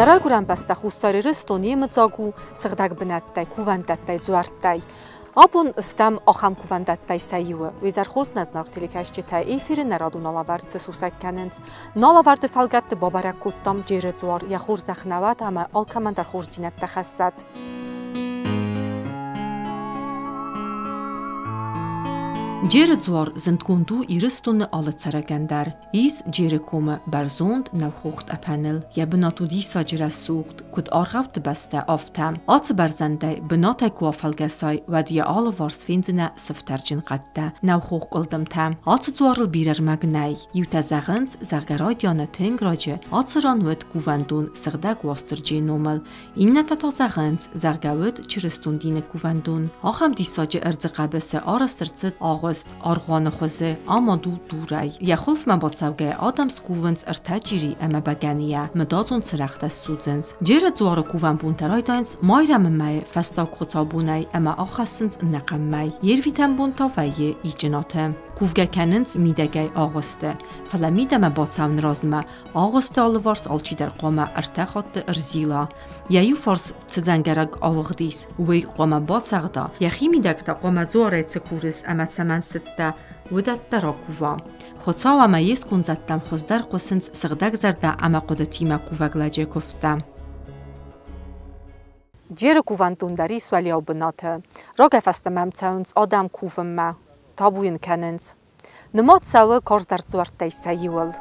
Նարագուրան բաստա խուստարիրը ստոնի մծագու սղդակ բնատտայ, կուվանդատտայ, ձուարտայ, ապոն ստամ ախամ կուվանդատտայ սայիվը, վիզար խոսնած նաղթիլիք այսջետայ էյֆիրը նարադուն ալավարդ ծսուսակ կանենց, նալավարդը ֆալգատты բաբարակ կոտտամ ջերը ձուար, яхуր զախնավատ, ամա ալքամանդար խորձինատ տախասատ. Ջերը ձուար զնդկունդու իրստունը ալըցարագանդար, իս ջերը կոմը բարզոնդ նավխուղտ ապանել, ե բնատուդի սաջրասուղտ, կուդ արղավտ բաստա ավտամ, ացը բարզանդայ բնատայ կուաֆալգասայ, վադիա ալը վարսվինձնա սվտարջին qatта, նավխուղ կլդմթամ, ացը ձուարլ բիրար մագնայ, յուտազաղանց զարգարոդյանը թենգրաջը, ացıranvıt կուվանդուն սղդակ վաստրջի նոմալ, իննատատազաղանց զարգավıt չրստունդինը կուվանդուն, ախամ դիսաջը ըրձղաբեսը արաստրծıt Արղանը խոզե ամադու դուրայ Յախոլվ մաբացավգե ադամ սկուվնց ըրթաջիրի əməbəgəniyə մդածուն ծրախտəs սուծենց Ջերը ծուարը կուվան բունտարայդայնց մայրամմայ ֆəստակ խոցաբունայ əmə ախասınց նəqəmmայ Երվիտən բունտավայե իջնոթը Կուվգəkənինց միդəgəy աղոստը Ֆլամիդəmə բացավն ռազմə աղոստը ալվարս ալչիդər qomə ըրթəxatdı ըրզիլա Yəyu fars ծծանգərակ աղղդիս ուվեյ qomə բացաղda Yəxi միդəgdə qomə ծուարայցը կուրս əmətsəmən ստտə ودت راکووا خودسا و مایز کنزدم خوددر قسنت سقدک زرده اما قدرتی مکووگ لجه کفتم. جیر کوان تونداری سوالی آبناته. راگ فستم تونس آدم کوفم ما تابوین کننز. نماد سوه کارز در زورت سیول.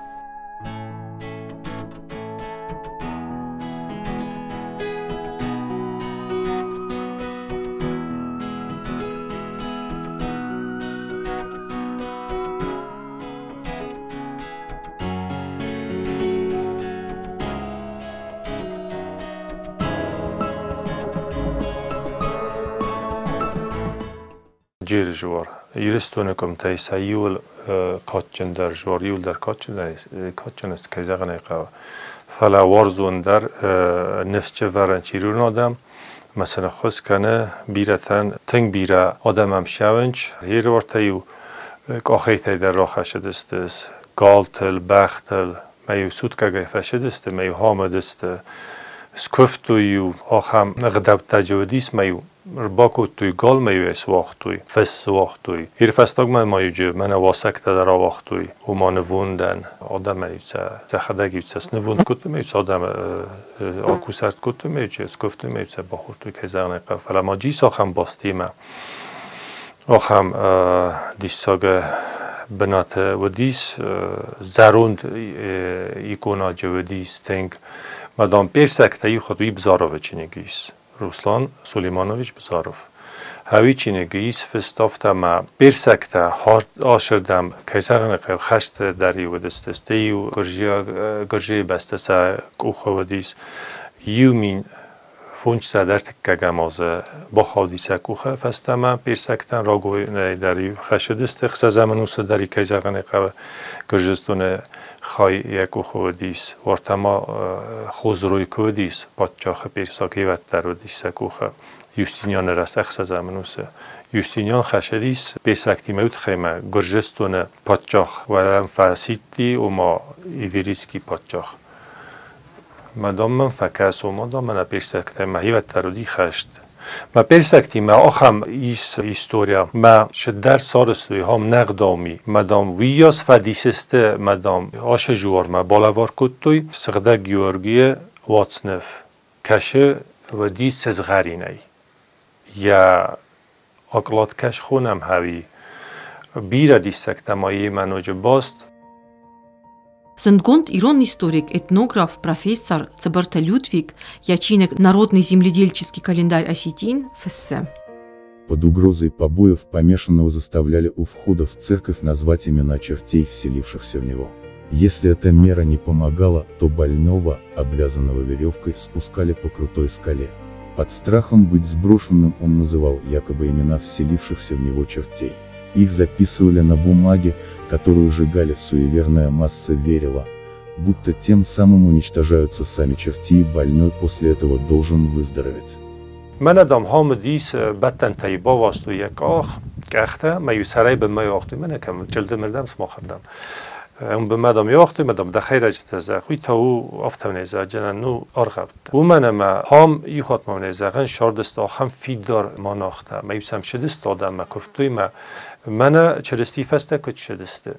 جیر جوار یرستونه کم تایسا یول کاتچن در جوار یول در کاتچن است که زغنه قوا فلا وارزون در نفچه ورن چیرون آدم مثلا خوش کنه بیرتن تنگ بیره آدم هم شونج هیر ورتایو آخیتای در راه خشد است گالتل بختل میو سود که گفشد است میو حامد است سکفتویو آخم غدب تجودیس میو باکو توی گال میو اسواخ توی فس واخ توی هیر فستاگ من جو من واسکت در واخ توی و ما نووندن آدم میو چه خداگی چه نووند کت میو چه آدم آکوسرد کت میو چه سکفت میو چه باخور توی که زغنه قفل ما جیس آخم باستیم آخم دیساگ بنات و دیس زروند ایکونا جو دیس تنگ مدام پیرسکتایی خودی بزاروه چینگیس روسلان سلیمانویچ بزاروف هاوی چینگیس فستافتا ما پیرسکتا هارد آشردم کیزرن قیب خشت داری و دستستی و گرژی بستسا کوخه و دیس یومین فونچ سادر تکه گمازه با خودیسه کوخه فستا ما پیرسکتن راگوی داری خشدست خسا زمنوس داری کیزرن قیب گرژستونه خای یک خودیس ورتما خوزروی کودیس پادشاه پیرساکی و درودیس کوخه یوستینیان راست اخس زمانوسه یوستینیان خشدیس پیسکتی میوت خیمه گرجستون پادشاه ولم فاسیتی و ما ایوریسکی پادشاه مدام من فکس و مدام من پیسکتی مهی و درودی خشت ما پیرسکتی ما آخم ایس هیستوریا ما شدر سارستوی هم نقدامی مدام ویاس فدیسست مدام آش جوار ما بالوار کتوی سقده گیورگی واتسنف کشه و دیس سزغرینی یا اقلات کش خونم هاوی بیره دیسکت مایی منوج باست Сандгонд Ирон историк, этнограф, профессор Цабарта Людвиг, ячинок Народный земледельческий календарь осетин, ФСС. Под угрозой побоев помешанного заставляли у входа в церковь назвать имена чертей, вселившихся в него. Если эта мера не помогала, то больного, обвязанного веревкой, спускали по крутой скале. Под страхом быть сброшенным он называл якобы имена вселившихся в него чертей. Их записывали на бумаге, которую сжигали, суеверная масса верила, будто тем самым уничтожаются сами черти и больной после этого должен выздороветь. من ادم حامدیس بدن تیبا واسطو یک آخ کخته میو سرای به میو آختی من کم جلد مردم سما خردم اون به مدام یاختی مدام دخیر اجت زخوی تا او افتم نیزه جنن نو آرغبت او من ما هم ای خود ما نیزه غن شاردست آخم فیدار ما ناخته ما یوسم شدست دادم ما کفتوی ما من چرستی فسته کت شدسته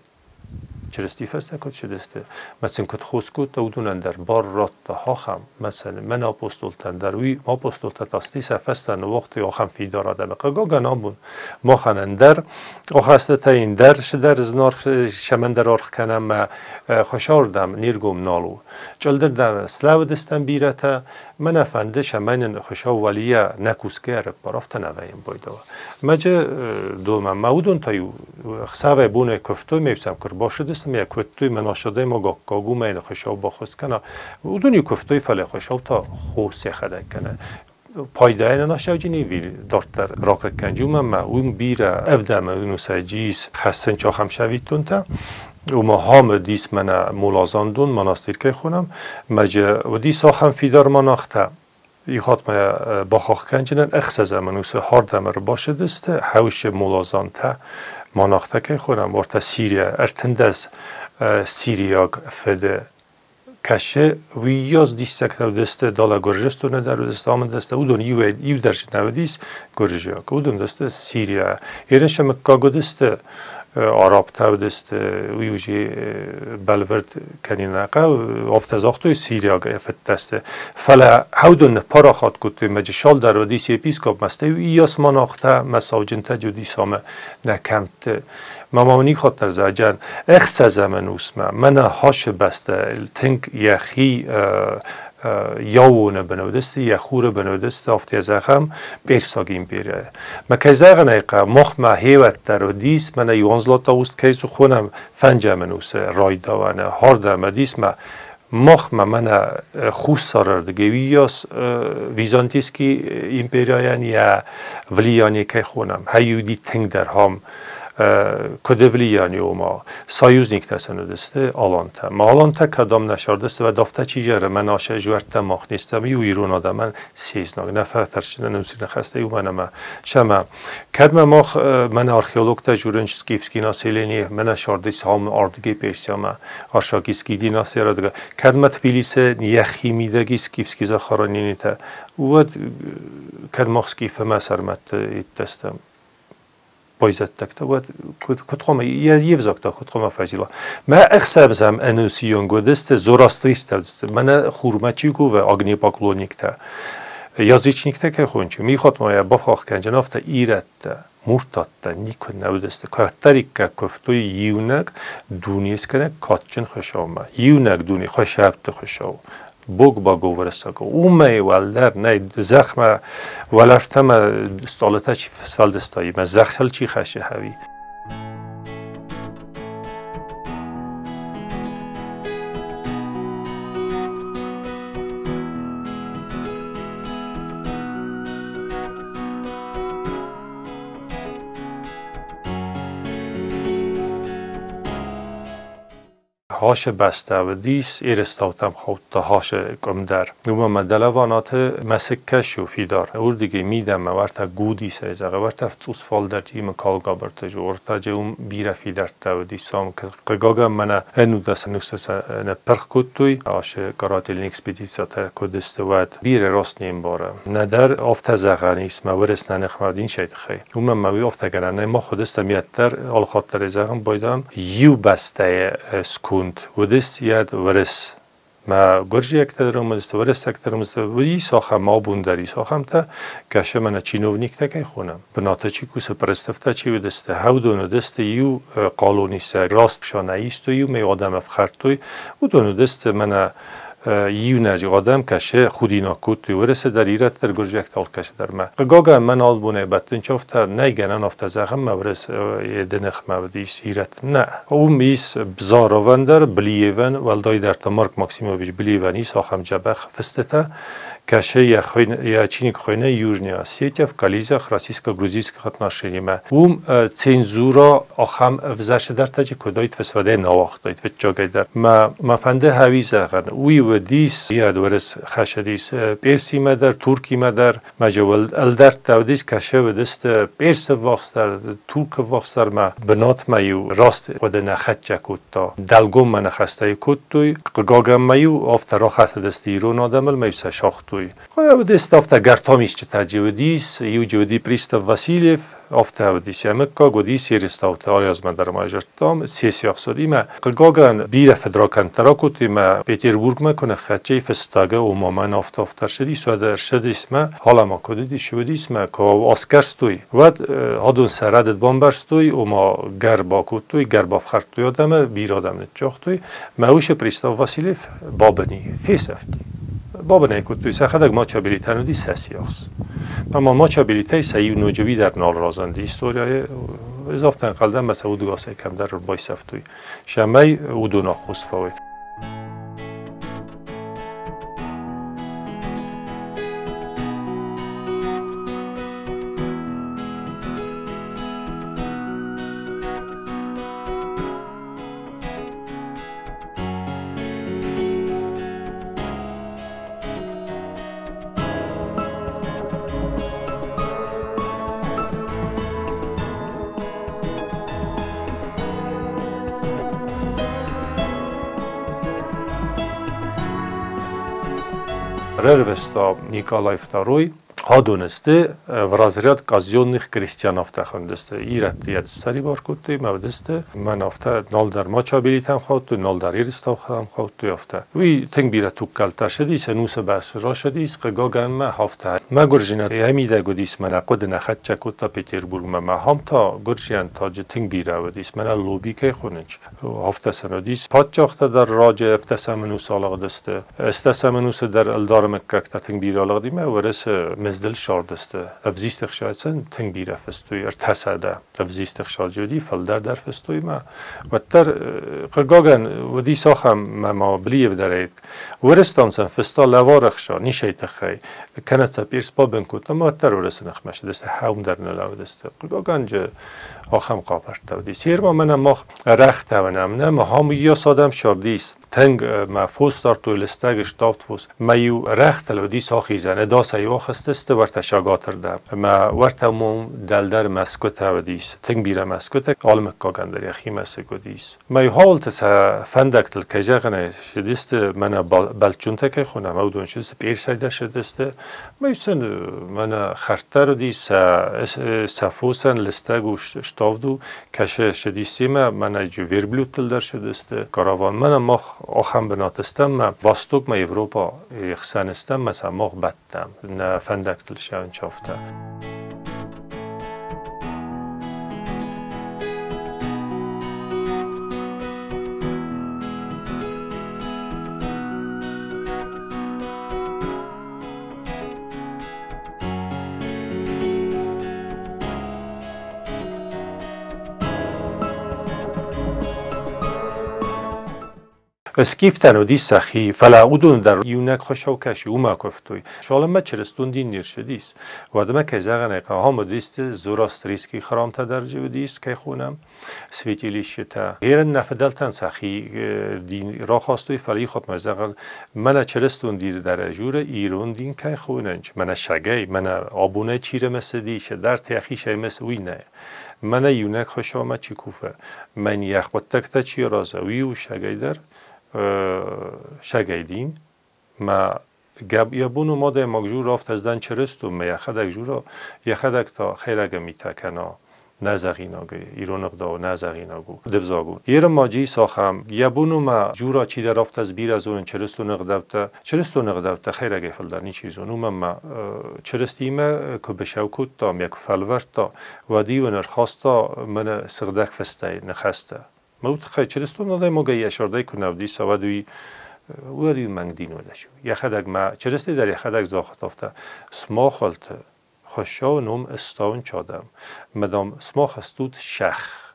چرستی فسته کت شدسته مثلا کت خوسکوت او دونن در بار رات ها خم مثلا من آپوستولتن در وی ما آپوستولت تاستی سفستن وقتی آخم فیدار آدم قگا گنابون ما خنن در آخسته تا این در شدر زنار شمن در آرخ کنم ما خوشاردم نیرگم نالو چلدر در سلاو دستم بیرته من افنده شمین خوشا ولیه نکوسکه رب برافت نویم بایده مجه دوم مودون تایو خساوه بونه کفتوی میفسم کر باشه دستم یک کفتوی مناشده ما گاگو مین خوشا باخست کنه ودونی کفتوی فله خوشا تا خوصی خده کنه پایده این ناشوجینی ویل دارتر راقه کنجوم ما اون بیره افدم اونو سجیس خستن چا هم شویدتون تا و ما هم دیس من مولازاندون مناستیر که خونم مجه و دیس آخم فیدار مناخته ای خاط ما با خاک کنجنن اخسازه منوسه هاردم رو باشه دسته حوش مولازان تا مناخته که خونم ورطه سیریا ارتندز سیریاگ فده کشه وی یاز دیستک رو دسته دالا گرجستو ندار و دسته آمد دسته او دون یو درجه نودیس گرجه ها او دون دسته سیریا ایرنش مکاگو دسته عرب تا دست ویوجی بلورد کنیناقه افتزاختوی سیریا گفت دسته فلا هودون پارا خات کتوی مجشال در ودیس اپیسکوپ مسته ایاس مناخته مساجن تجودی سامه نکمت مامانی خاطر زاجن اخس زمن اسمه من هاش بسته تنک یخی یاونه بنودست یخور بنودست آفتی از اخم بیرساگیم بیره مکیزه غنیقه مخ ما هیوت در و دیس من یوانزلات اوست کیسو خونم فنجه منوسه رای داوانه هارده مدیس ما مخ من خوش ساردگی ویاس ویزانتیسکی ایمپریایان یا ولیانی که خونم هیودی تنگ در هم کدولیانی و ما سایوزنیک تسنو دسته آلانتا ما آلانتا کدام نشاردسته و دافته چی جره من آشه جورت ماخ نیستم یو ایرون آدم من سیزناک نفر ترشنه نمسی نخسته یو من شما کدم ماخ من آرخیولوگ تا جورنج سکیفسکی ناسیلینی من شاردیس هم آردگی پیشتیام آرشاکی سکیدی ناسیرا دگه کدم تبیلیسه یخی میدگی سکیفسکی زخارانینی تا و کدم ماخ سکیف ما سرمت ایتستم بایزت تکتا بود کدخوام یوزاکتا کدخوام فجیلا ما اخسابزم انوسیون گودست زوراستریست دست من خورمچی گو و آگنی باکلونیک تا یازیچنیک تا که خونچی میخواد ما با خاک کنجناف تا ایرت تا مرتاد تا نیکن نودست کهتری که کفتوی یونک دونیست کنه کاتچن خوشاوم یونک دونی خوشابت خوشاوم بوگ با گوورستاگو اومه ولدر نه زخم ولفتم استالتا چی فسال دستایی من زخل چی خشه هوی هاش بسته و دیس ایرستاوتم خود تا هاش کم در نوم مدلوانات مسکش و فیدار اور دیگه میدم ورتا گودی سیزاقه ورتا فتوس فال در جیم کالگا برتج ورتا جوم بیره فیدر تا و دیسام که قگاگا من هنو دست نوستس نپرخ کتوی هاش کاراتیل نیکسپیدیسا تا کدست ود بیره راست نیم باره ندر افت زغانیس مورس ننخمردین شاید خی اوم موی افت گرانه ما خودستم یتر آل خاطر زغم بایدم یو بسته سکون و دست یاد ورس ما گرجی اکترم مست ورس اکترم مست وی ساخم ما بونداری ساخم تا کاش من چینوونیک تکی خونم بنات چی کوس پرستفته چی و دست هودون دست یو قالونی سر راست شانه ایست و یو می آدم افخرتوی و دون دست من یو نجی آدم کشه خودی ناکوتی ورسه در ایرت در گرجی اکتال کشه در ما قگاگا من آل بونه بطن چافته نیگنن افته زخم مورس دنخ مودیس ایرت نه او میس بزاروان در بلیون ولدای در تمارک ماکسیموویچ بلیونی ساخم جبخ فستتا каше я чиник хойна Южная Осетия, в Кализах, российско-грузинских отношениях. Цензура ахам взаشه در تاج کدایت فسوده نواخت دایت و جاگای در ما فنده هویزه غن وی و دیس یاد ورس خشدیس پیرسی مدر ترکی مدر مجول الدر تودیس کشه و دست پیرس واخستر ترک واخستر ما بنات مایو راست خود نخت جکوت تا دلگم من خسته کت توی قگاگم مایو آفتر خط دست ایران آدمل میوسه شاخت توی خواهی دست آفتر گرتامیش چه تجودیس یو جودی پریستف واسیلیف آفتر ودیس یمکا گودیس یرستاوت آریاز من در ماجرتام سیاسی اقصادی ما قگاگن بیر فدراکن تراکوتی ما پیتربورگ ما کنه خچه فستاگه و مامان آفتر شدیس و در شدیس ما حالا ما کدیدی شودیس ما که آسکرستوی و هادون سردت بامبرستوی و ما گربا کتوی گربا فخرتوی آدم بیر آدم نتجاختوی ماوش پریستاف واسیلیف بابنی فیسفتی بابنی کتوی سخدک ما چابیلیتانو دی سیاسیاس اما ما چابیلیتای سعی و نوجوی در نال رازنده استوریای اضافه قلدم مثلا ودگاسه کم در بایسفتوی شمی ودونا خصفاوی Рервеста Николай II هادونسته و رازریات کازیونیخ کریستیان افتخاندسته ایرت یاد سری بار کتی مودسته من افته نال در ما چابیلیتم خواهد نال در ایرستاو خواهم خواهد توی افته وی تنگ بیره تو کلتر شدیس نوس بس را شدیس قگاگن ما هفته ما گرجینات همیده گودیس من قد نخد چکوت تا پیتربورگ ما هم تا گرجیان تاج تنگ بیره ودیس من لوبی که خوننج هفته سنودیس پادچاخته در راج افته سمنوس آلاغ دسته استه سمنوس در الدار مکه تنگ بیره آلاغ دیمه ورس مزدل شاردسته افزیستخ شایدسن تنگ بیره فستوی ارتساده افزیستخ شاجودی فلدر در فستوی ما و تر قگاگن و دی ساخم ما بلیه بدارید ورستانسن فستا لوارخشا نیشیت خی کنت پیرس بابن کتا ما تر ورسنخ مشه دسته هاوم در نلاو دسته قگاگن جه آخم قابرت و دی سیر ما منم ما رخت ونم نه ما هم یا سادم شاردیس تنگ ما فوس دار تو لستگش دافت فوس ما یو رخت لودی ساخی زنه داس ایوا خستسته ورت شاگاتر دم ما ورت موم دلدر مسکوت و دیس تنگ بیره مسکوت عالم کاگندر یخی مسکودیس ما یو حال تس فندک تل کجاگنه شدیست من بلچون تک خونم او دونشست پیرسایده شدسته ما یوسن من خرتر دیس سفوسن لستگو شتافدو کشه شدیسی ما من جو ویربلوت تل در شدسته کاروان من ما آخم بناتستم ما واستوک ما ایوروپا یخسنستم مثلا ماغ بدتم نه فندکتل شون چافته اسکیفتن و دی سخی فلا اودون در یونک خوشاو کشی او ما کفتوی شالا ما چرستون دین نرشدیس و آدم که زغنه که هم دیست زوراستریسکی خرام تا درجه و دیست که خونم سویتیلیش تا غیر نفدلتن سخی دین را خواستوی فلی خود مزغل من چرستون دید در جور ایرون دین که خوننج من شگی من آبونه چیره مثل دیشه در تیخی شای مثل وی نه من یونک خوشاو ما چی کوفه من یخ بطکتا چی رازوی و شگی در شگیدین ما گب یبونو ماده مگجور رافت از دن چرستو می یخدک جورا یخدک تا خیرگه میتکنا نزغیناگه ایرونق دا و نزغیناگو دفزاگو یه ماجی ساخم یبونو ما جورا چی در رافت از بیر از اون چرستو نقدبتا خیرگه فلدرنی چیزونو ما چرستیمه که بشوکوت تا میکو فلورت تا و دیو نرخاستا من سردک فسته نخسته موت خیلی چرستون نده موقعی اشارده کنه دی سوادوی وادی منگدین وده شو یخدک ما چرستی در یخدک زاخت افته سماخلت خوشا و نوم استاون چادم مدام سماخ استود شخ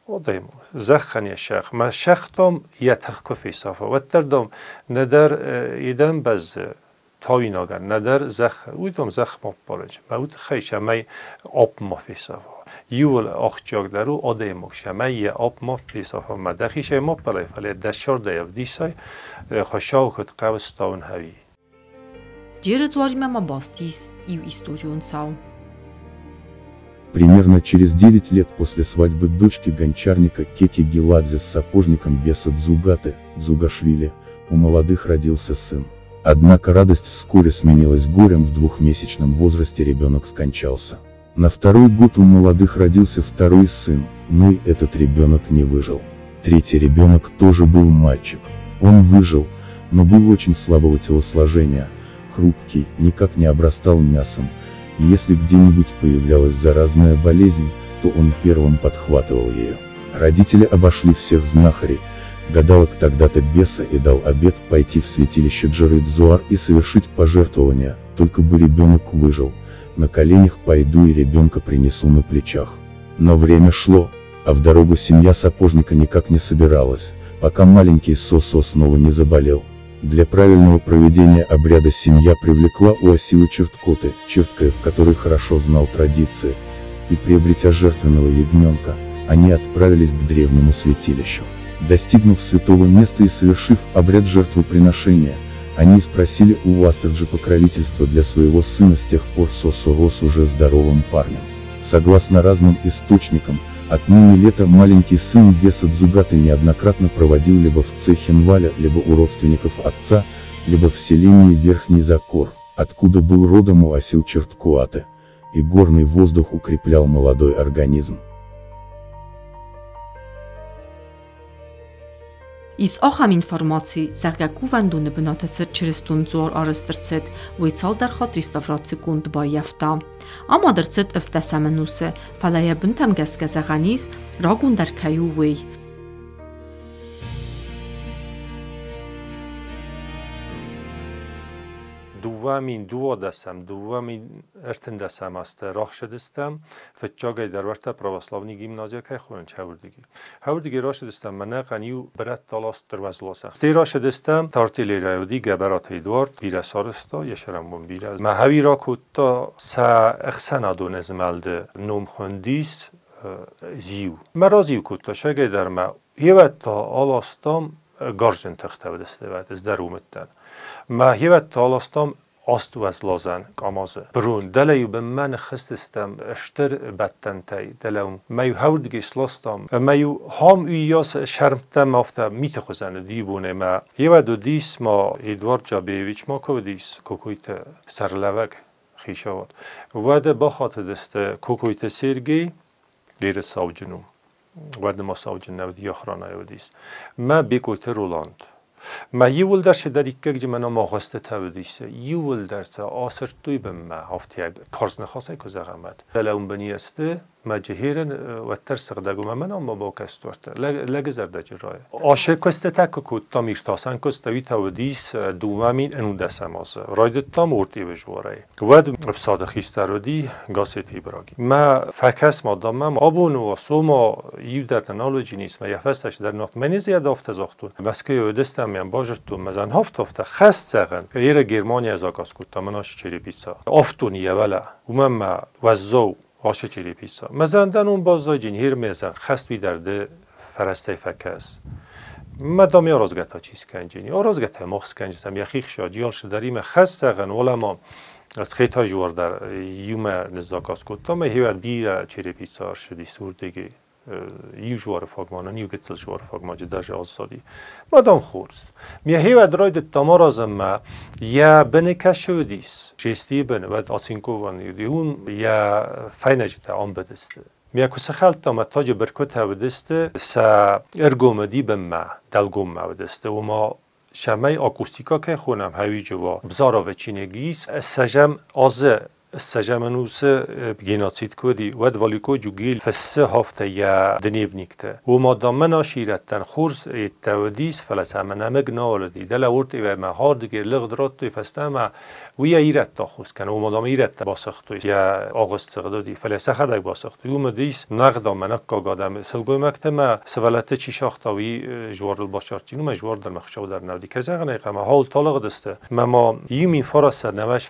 آدم زخنی شخ ما شخ دام یتخ کفی صافه و تردام ندر ایدم بز تاوی ناگر ندر ویدم زخم پارج بود خیش همه آب مافیسا یول آخجاگ درو آده مکشمه یه آب ماف بیسافا مدخیش ما پلای فلی دشار دیو دیسای خوشاو خود قوستاون هوی Джере зуарима бастис и историон сау. Примерно через 9 лет после свадьбы дочки гончарника Кети Геладзе с сапожником Беса Дзугаты, Дзугашвили, у молодых родился сын. Однако радость вскоре сменилась горем, в 2-месячном возрасте ребенок скончался. На второй год у молодых родился второй сын, но и этот ребенок не выжил. Третий ребенок тоже был мальчик. Он выжил, но был очень слабого телосложения, хрупкий, никак не обрастал мясом, и если где-нибудь появлялась заразная болезнь, то он первым подхватывал ее. Родители обошли всех знахарей, гадалок тогда-то Беса и дал обет пойти в святилище Джеры-Дзуар и совершить пожертвование, только бы ребенок выжил. На коленях пойду и ребенка принесу на плечах. Но время шло, а в дорогу семья сапожника никак не собиралась, пока маленький Сосо снова не заболел. Для правильного проведения обряда семья привлекла у Асилы Черткоты, черткая в которой хорошо знал традиции, и приобретя жертвенного ягненка, они отправились к древнему святилищу. Достигнув святого места и совершив обряд жертвоприношения, они спросили у Астраджи покровительства для своего сына. С тех пор Сосо рос уже здоровым парнем. Согласно разным источникам, отныне лето маленький сын Беса Дзугаты неоднократно проводил либо в Цехинвале, либо у родственников отца, либо в селении Верхний Закор, откуда был родом у Асил Черткоаты, и горный воздух укреплял молодой организм. Իս auch am informații zergekuvendune benatecet çiristun zor arăstrcet, uițal dar xatrista frațicund bayefta. Ama dărcet öftesemenuse, falaya büntem gesgezeganis, ragun der kayuwei. دوامین ارتن دستم است راه شدستم فتجاگی در ورته پرواسلاونی گیمنازیا که خورن هوردگی راه شدستم من قنیو برات تالاست در وزلاسه تی راه شدستم تارتیلی رایودی گبرات ایدوارد بیره سارستا یشرم بون بیره ما هوی را کتا سا اخسنا دون ازمالده نوم خوندیس زیو مرازیو کتا شگی در ما هیوت تا آلاستام گارجن تخته بدسته و از در اومدن ما هیوت تا آلاستام آست و از لازن کامازه برون دلیو به من خستستم اشتر بدتن تای دلون میو هوردگی سلاستم میو هم ایاس شرمتم افته میت خوزن دیبونه ما هیوت دو دیس ما ایدوارد جابیویچ ما کو دیس کوکویت سرلوگ خیشاوات وده با خاطر دست کوکویت سرگی دیر ساوجنو وده ما ساوجن نود یخرانه ودیس ما بیکویت رولاند ما یول درش در یک گذی منو ماخسته تودیسه یول درس آسر توی به ما هفته کارز نخواسته که زغمت دلون بنی استه ما جهیرن و ترسق دگم منو ما با کستورته لگزر دجرای آشه کسته تک کو تامیش تاسن کستوی تودیس دومین انو دسماسه راید تام ورتی بجواره ود افساد خیسترودی گاسیتی براگی ما فکس ما دامم آبون و سوما یو در تنالوجی نیست ما یفستش در نقط منی زیاد افت زاختون مسکه یودستم میان باجر تو مزن هفت افت خست زغن یه گرمانی از آگاز کتا مناش چری پیتزا افتونیه ولی ما وزو آشه چری پیتزا مزندن اون بازای جین هیر میزن خست بی درده فرسته فکس مدامی آرازگت ها چیز کنجینی آرازگت ها مخص کنجیستم یخیخ شا جیال شدریم خست زغن ولما از خیت ها جوار در یوم نزداکاز کتا ما هیوه بیر چری پیتزا شدی سوردگی یو جوار فاگمان نیو گتسل جوار فاگمان جداج آزادی مادام خورس میه هیو دراید تمام رازم ما یا بنه کشودیس جستی بنه بعد آسینکو وانی دیون یا فینجت آن بدسته میه کس خالت تام تاج برکت بدسته سا ارگوم دی به ما دلگوم بدسته و ما شمای آکوستیکا که خونم هوی جوا بزارا و چینگیس سجم آزه السجمنوس بجيناتسيد كودي ود واليكو جوجيل فسه هفته يا دنيف نيكته وما دامنا شيرتن خورس التوديس فلسمنا مجنالدي دل ورت ما هارد گیر لغدرات فستما ويا يرت تاخوس كان وما دام يرت باسختو يا آغست قدودي فلسخه دك باسختو يوم ديس نقد منك قادم سلگو مكتما سوالته چی شاختاوی جوار الباشارچینو ما جوار در مخشو در نودی که زغنه ما حال طالق دسته ما يومي فرص نمش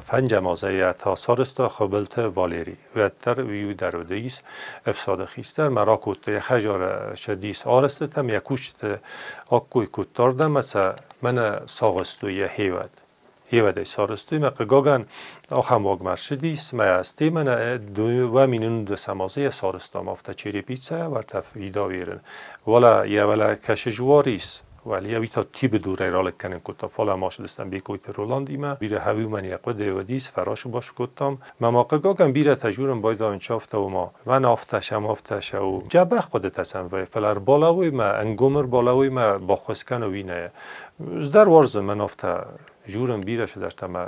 فنجمازه یا تا سارستا خبلت والری و تر ویو درودیس افساد خیستر مراکوت خجار شدیس آرسته تم یکوشت آکوی کتاردم مثلا من ساغستو یه هیوده سارستوی مقگاگن آخم واگ مرشدیس ما استی من دو مینون دو سمازه سارستا مافتا چیری پیچه و تفیدا ویرن ولا کش جواریس ولی اویتا تیب دوره رالک کنن کتا فالا ماش دستم بیکوی پرولاندی ما بیره هوی من یقو دیودیس فراشو باش کتام مماقگاگم بیره تجورم باید آنچافتا و ما من آفتش و جبه خودت هستم و فلر بالاوی ما انگومر بالاوی ما با خسکن و وینه زدر وارزم من آفتا جورم بیره شدشتا ما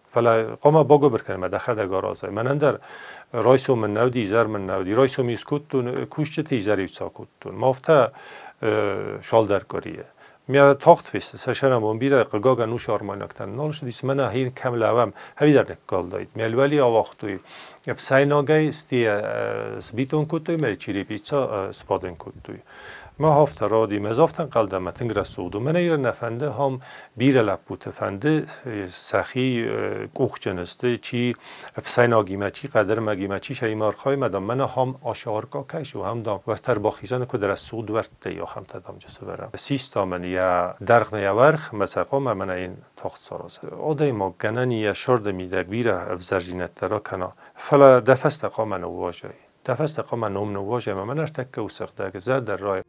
فلا قام باگو برکنم ما دخل دگارازه من اندر رایسو من نودی زر من نودی رایسو میسکوتون کوشتی زری ساکوتون مافتا شال در کاریه میا تاخت فیست سشنم اون بیره قگاگا نوش آرمانکتن نالش دیس من هین کم لوام هوی در نکال داید میلولی آواختوی افسایناگای استی سبیتون کتوی مری چیری پیچا سپادن کتوی ما هفت رادی مزافتن قلدم تنگ رسود و من ایر نفنده هم بیره لپوت فنده سخی کوخ جنسته چی افسایناگیمه چی قدر مگیمه چی شریمارخای مدام من هم آشارکا کش و هم دام و تر باخیزان که در رسود ورده یا هم تدام جسه برم سیستا من یا درخ یا ورخ مساقا من این تاخت سارازه آده ما گننی یا شرد میده بیره افزرجینت ترا کنا فلا دفست قامن و واجهی دفست قامن نوم نواجه من ارتکه و سخته زد در رای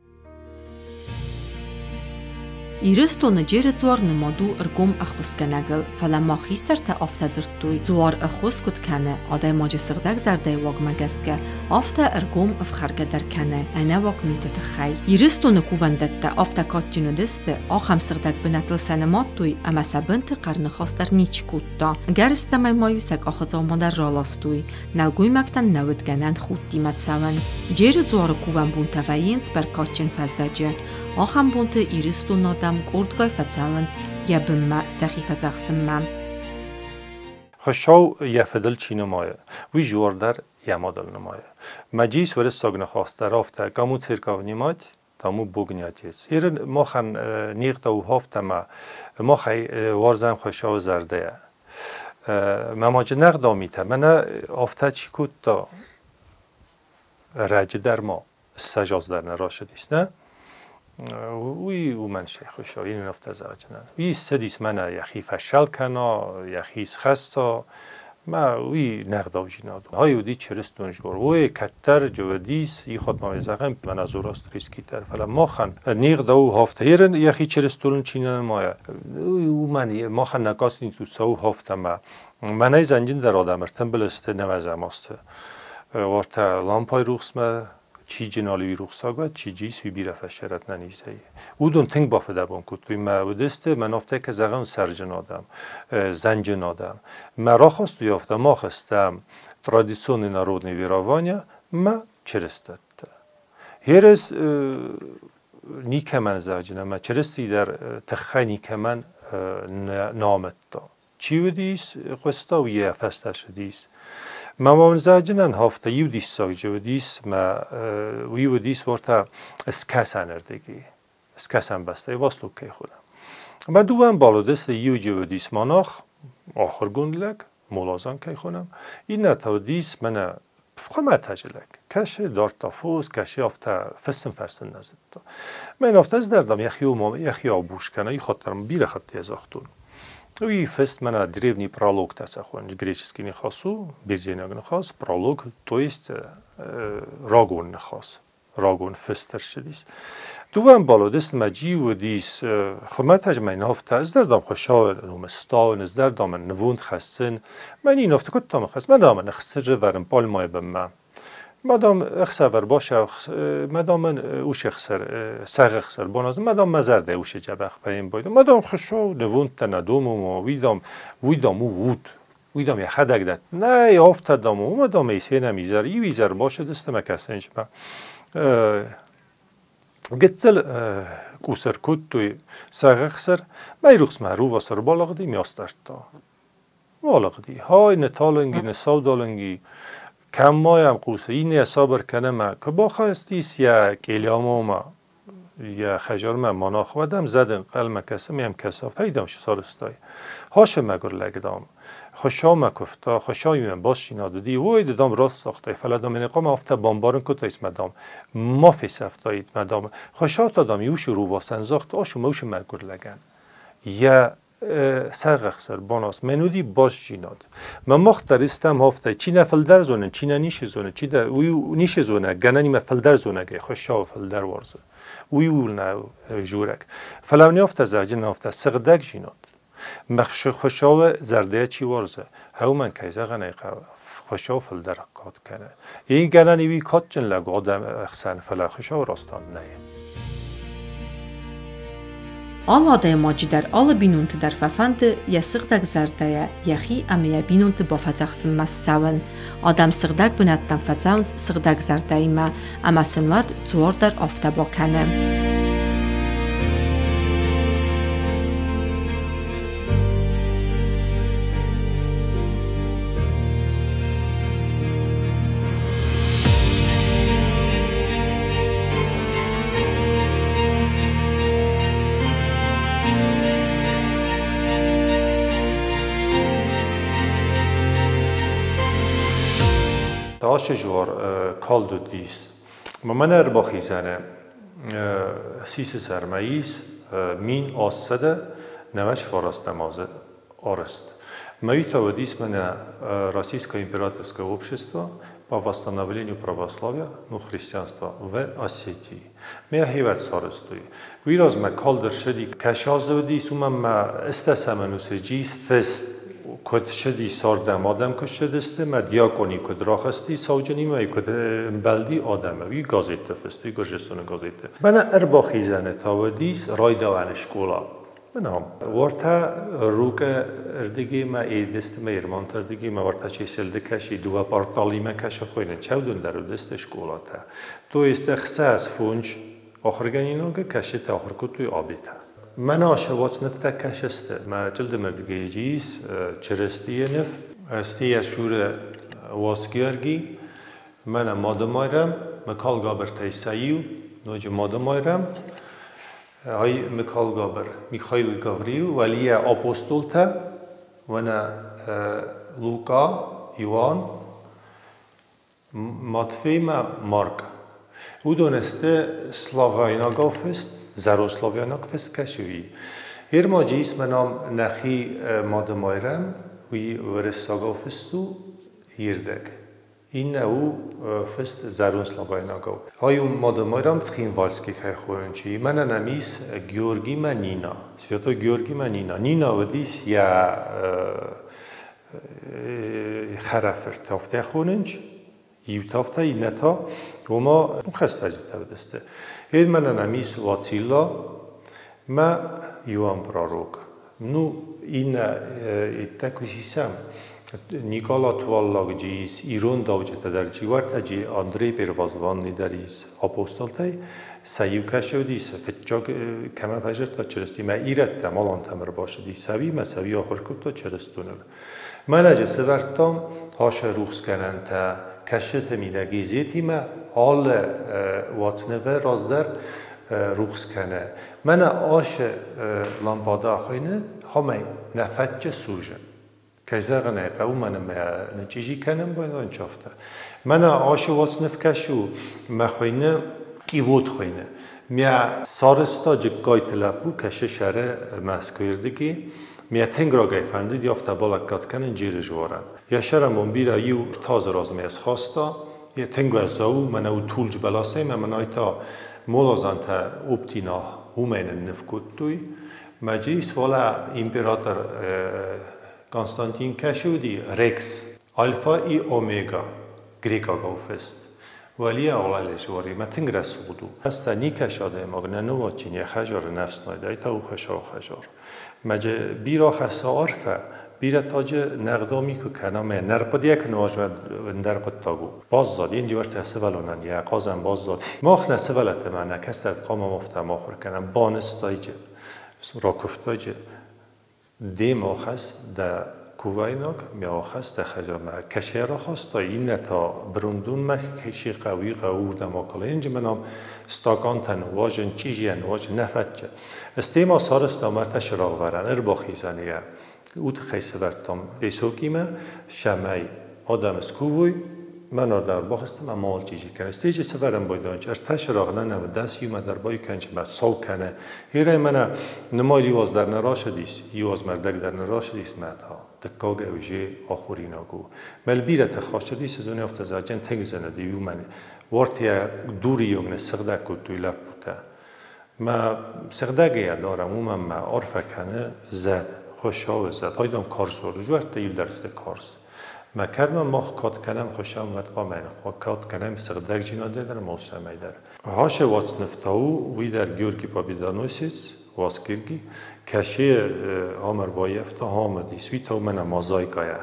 Իրստոնը ջերը ծուար նմադու ըրգոմ ախոսկանագլ, ֆալամախիստր թե ավտազրտույ, ծուար ախոսկուտ կանը, ադայ մաջը սղդակ զարդայ վագ մագասկը, ավտա ըրգոմ ըվխարգը դարքանը, այնա վագ միտը տխայ։ Իրստոնը կուվանդետ թե ավտակատ ճինուդստը, ախամ սղդակ բնատլ սանամատույ, ամասաբնտը qarnı խաստար նիչ կուտտա, գարստա մայ մայուսակ ախածամադար ռալաստույ, նալգույ մակտան նավըտ գանան խուտտի մացավան։ Ջերը ծուարը կուվան բունտավայինց բարկատ ճին ֆազաջը, آخام بونت ایرستو نادم کردگای فتساونت یا بما سخی فتاخسمم. خشاو یا فدل چی نمایه وی جوار در یا مادل نمایه. مجیس ورست ساگن خواستر آفته کامو ترکاو نیمات تامو بوگنیاتیست. ایرن ما خن نیقتا و هفته ما خی وارزم خشاو زرده. ما ماجه نقدامیته من آفته چی کود تا رج در ما سجاز در نراشدیست نه؟ وی و من شیخ شاوی نفت از آجنان وی سدیس من یخی فشل کنا یخیس خستا ما وی نقداو جنادو های ودی چرستون جور وی کتر جودیس ی خود موزقم من از اوراست ریسکی تر فلا ما خن نقداو هفته هیرن یخی چرستون چینن مایا و من ما خن نکاس نیتو سو هفته ما من زنجین در آدم ارتن بلسته نوزم است ورتا لامپای روخس ما چی جنالی روخساگا چی جیس وی بیره فشرت ننیزه او دون تنگ بافه دبان کتوی ما ودسته من افته که زغن سرجن آدم زنجن آدم ما را خواست یافته ما خواستم ترادیسیون نارودنی ویراوانیا ما چرستد هرز نیکه من زاجنه ما چرستی در تخه نیکه من نامت دا چی ودیس قستا و یه فسته شدیس ما زاجنن هفته یودیس ساجه ودیس ما وی ودیس ورتا اسکاسن اردگی اسکاسن بسته واسلو که خودم ما دوام بالو دست یوجه ودیس مناخ آخر گندلک مولازان که خودم این نتودیس من فقط تجلک کشه دارتافوس کشه افته فسن فرسن نزد من افته از دردم یخی آبوش کنه ی خاطرم بیره خطی از آختون وی фест мана древний пролог тасахон греческий не хасу безенаг не хас пролог то есть рагон не хас рагон фестер шдис دوام بالو دست مجی و دیس خدمتش من هفته از دردم خوشحال نومستان از دردم نوند خستن من این هفته کتام خست من دام نخسر ورم پال مای بم مادام اخسر باشه مادام اوش اخسر سگ اخسر بناز مادام مزرده اوش جبخ فهم باید مادام خوشو نوند تندوم و ویدام و وود ویدام یه خدک داد نه یافت دام و دام ایسه نمیزر ویزر باشه دست مکسنج با گتل کوسر کود توی سرخسر میروخس مرو و سر بالغدی میاسترد تا بالغدی های نتالنگی نساودالنگی کم مایم قوسه این صبر کنم که با خواستیس یا کلیامو ما یا خجار من مناخ ودم زدن قلم کسه میم کسا پیدام سارستای هاش مگر لگدام خوشا مکفتا خوشای من باش شینادودی وای دادم راست ساخته فلادام نقام افته بامبارن کتایس مدام ما فی سفتایید مدام خوشا دادم یوش رو واسن زاخت آشو موش مگر لگن یا سرخسر باناس منودی باش جیناد من مختارستم هفته چی نفل در زونه چی نیش زونه چی در نیش زونه گننی مفل در زونه گه خوشا فل در ورزه ویول نه جورک فلانی هفته زرجن هفته سقدک جیناد مخش خوشا زرده چی ورزه هاو من کیزه غنی خوشا فل در کات کنه این گننی وی کات جن لگادم اخسان فلا خوشا راستان نه Alladay maci der alle binunte der verfante je sigdag zerdeye yechi ameye binunte ba fatsaxsın massawen adam sigdag bunatdan fatsauns sigdag zerdeyme ama sunvat zuor der afta bakane آش جوار کال دو دیس من ارباخی زنه سیس سرماییس مین آسده نوش فارست نمازه آرست مویتا و دیس من روسیسکا императорское общество по восстановлению православия, ну христианства в Осетии. Меня хиват саростуй. Вираз ма калдер шди кашазоди сумам استسمنوس جیس فست کد شدی ساردم آدم کشدسته مدیاکنی کد راخستی سوجنی می کد بلدی آدمه وی گازیت فستی گرجستان گازیت من ارباخی زنه تاودیس رایدا و انشکولا منام ورتا روک اردگی ما ایدست ما ایرمان تردگی ما ورتا چی سلده کشی دو پارتالی ما کش خوینه چودن در دست شکولا تا تو است خصاص فونج آخرگانی که کشت آخر کتوی آبیته من آشوات نفته کشسته ما جلد مردگی جیس چرستی نف استی اشور واسگیرگی من مادمایرم مکال گابر تیساییو نوج مادمایرم های مکال گابر میخایل گاوریو ولی اپوستولتا ونا لوکا یوان ماتفی ما مارک او دونسته سلاواینا گافست زروسلاویانا فست کشوی هر ماجیس منام نخی مادمایرم وی ورساگا فستو هیردک این او فست زروسلاویانا گو های مادمایرم تخین والسکی خی خورنچی من نمیس گیورگی من نینا سویتا گیورگی من نینا و دیس یا خرافر تافته خورنچ یوتافته اینتا و ما خسته جتا بدسته هر من نمیس واتیلا ما یوان پراروگ نو این اتکوسیسم نیکالا توالاگ جیس ایران داوجت در جیوار تجی اندری پروازوانی دریس اپوستالتای سیو کشو دیس فتجاگ کم فجر تا چرستی ما ایرت تمالان تمر باشه دی سوی ما سوی آخر کب تا چرستونل من اجه سورتام هاش روخس کنن تا کشت میدگی زیتی ما حال واتنوه رازدر روخس کنه من آش لامپادا خواهینه همه نفتج سوژن که زغنه قو من نتیجی کنم باید انچافته من آش واتنف کشو مخواهینه کیوت خواهینه میا سارستا جگای تلپو کشه شهر مسکویردگی میا تنگراگای فندید یافته بالا کات کنن جیر جوارن یا شهرمون بیره یو تازه رازمی از خواستا یه تنگو از او من او طولج بلاسه من ایتا مولازان تا اوبتینا اومین نفکوت توی مجیس والا امپراتور کنستانتین کشودی رکس الفا ای اومیگا گریکا گوفست ولی اولش وری ما تنگ رسودو هستا نیکشاده مگنه نوچینی خجار نفس نایده ایتا او خشار مجه بیرا خسا عرفه بیره تاج نقدامی که کنامه نرقدیه که نواجه ندرقد تاگو باز زاد این جورت سوالونن یا قازم باز زاد ماخ نسوالت من کست قام مفت ماخر کنم بانستایج راکفتایج دیم آخس در کووایناک می آخس در خجام کشیر خواست تا این تا برندون ما کشی قوی قوور دماغ اینج منام استاکان تن واجن چیزی واجن نفت استیما سارست دامت شراغ ورن ارباخی زنیه اوت خیس ورتام ایسوکیمه شمعی آدم اسکووی من در باخستم اما مال چیزی کنه استیجی سفرم بایدانچ ارتش راغ ننم دست یوم در بای کنچ ما سال کنه هیره من نمایلی واز در نراش دیس یواز مردک در نراش دیس مدها دکاگ اوجه آخوری ناگو مل بیرت خواست دیس زنی افت زاجن تنگ زنه دیو من ورتیا دوری یونگ سقدک کو توی لب بوده ما سقدگی دارم اومم ما عرفه کنه زد خوشحال زد هایدام کارش رو جوهر تیل درست کارست ما کردم ماخ کات کنم خوشحال مد قامن خو کات کنم سقدگ جناده در مالشه میدار هاش وات نفتاو وی در گیورکی پابیدانوسیس واسکیرگی کشی آمر بایفت هامدیس وی تو من مازایکایا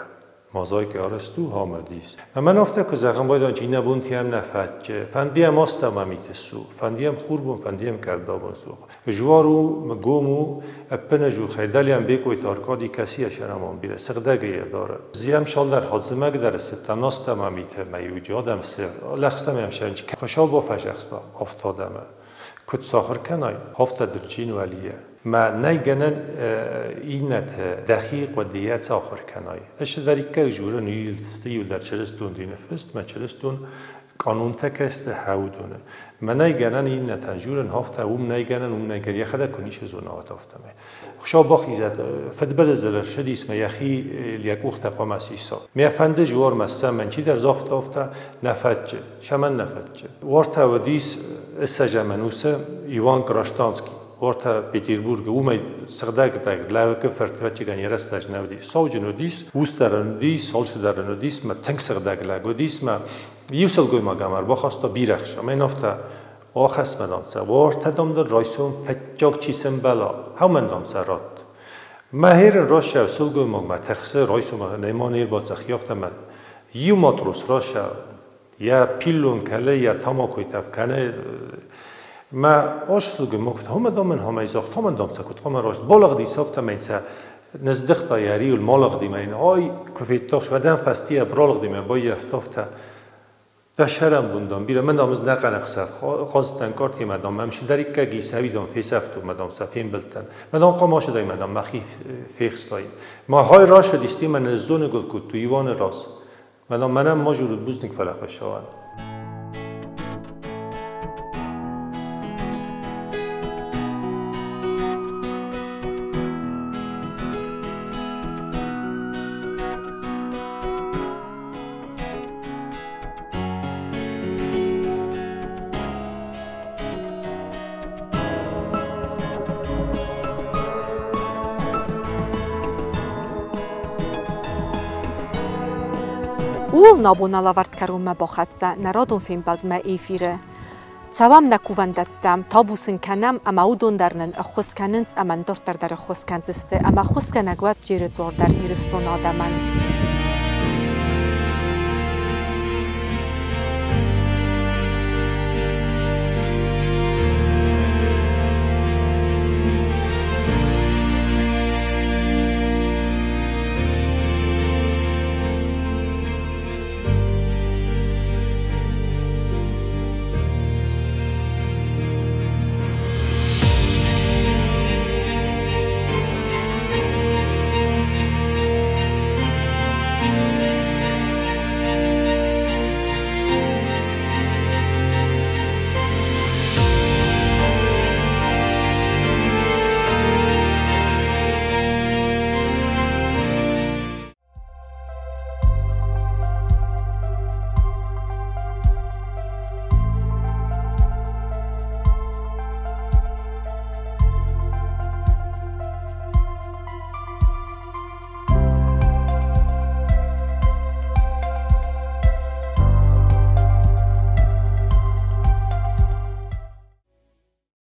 مازایک آرستو هامدیس من افته که زخم باید جینه بونتی هم نفتچه فندیم آستم امیتسو فندیم خوربون فندیم کردابون سوخ جوارو مگومو اپنه جو خیدلی هم بیکوی تارکادی کسی اشرمان بیره سقدگه داره زیم شال در حادزمک در ستم آستم امیته میوجی آدم سر لخستم هم شنج خوشحال با فشخستا افتادمه کد ساخر کنای هفته در جین ولیه ما نيجنن إنت دقيق وديات ساخر كناي. إيش ذلك جورا نيل تستيو در چلستون دين فست ما چلستون قانون تكست حودونه. ما نيجنن إنت جورا هفته نيجنن يخدا كنيش زونات هفتمه. خشاب باخي زاد فدبل زلر شديس ما يخي ليكوخت قامسيسا. ما فند جوار مسا من چی در زافت هفته نفتج شمن نفتج. ورتا وديس السجمنوسه إيوان كراشتانسكي. ورتا پترزبورگ اومد سقداگ تاگ لاوک فرتوچی گانی رستاج نودی سوجنو دیس وسترن دیس سالشدرن دیس ما تنگ سقداگ لاگو دیس ما یوسل گوی ما گامر باخستا بیرخش ما نفته آخس مدانسه ورتا دم در رایسون فجاگ چیسم بلا هم مندام سرات ما هر راشه سل گوی ما تخسه رایسون ما نیمانیر با تخیافته ما یو ماتروس راشه یا پیلون کله یا تاماکوی تفکنه ما آشتوگ مفت هم دامن هم ایزاخت هم دام سکوت هم راست بالغ دی سافت منسا نزدیک تا یاری و مالغ دی من آی کفیت تاش و دم فستیه برالغ دی من بایی افتافته دشرم بوندم بیره من دامز نقن اخسر خواستن کارتی مدام همش داری که گیسوی دام فیس افتو مدام سفین بلتن مدام قماش دای مدام مخی فیخستای ما های راش دیستی من نزدون گل کود تو ایوان راست مدام منم ما جورود بوزنگ فلق شوان Ул набуналавард карума бахатса нарадон фимбалд ма эфире. Цавам накувандаттам табусын канам ама удондарнын ахусканынц аман дортар дар ахусканцысты ама хусканагват жери зордар иристон адаман.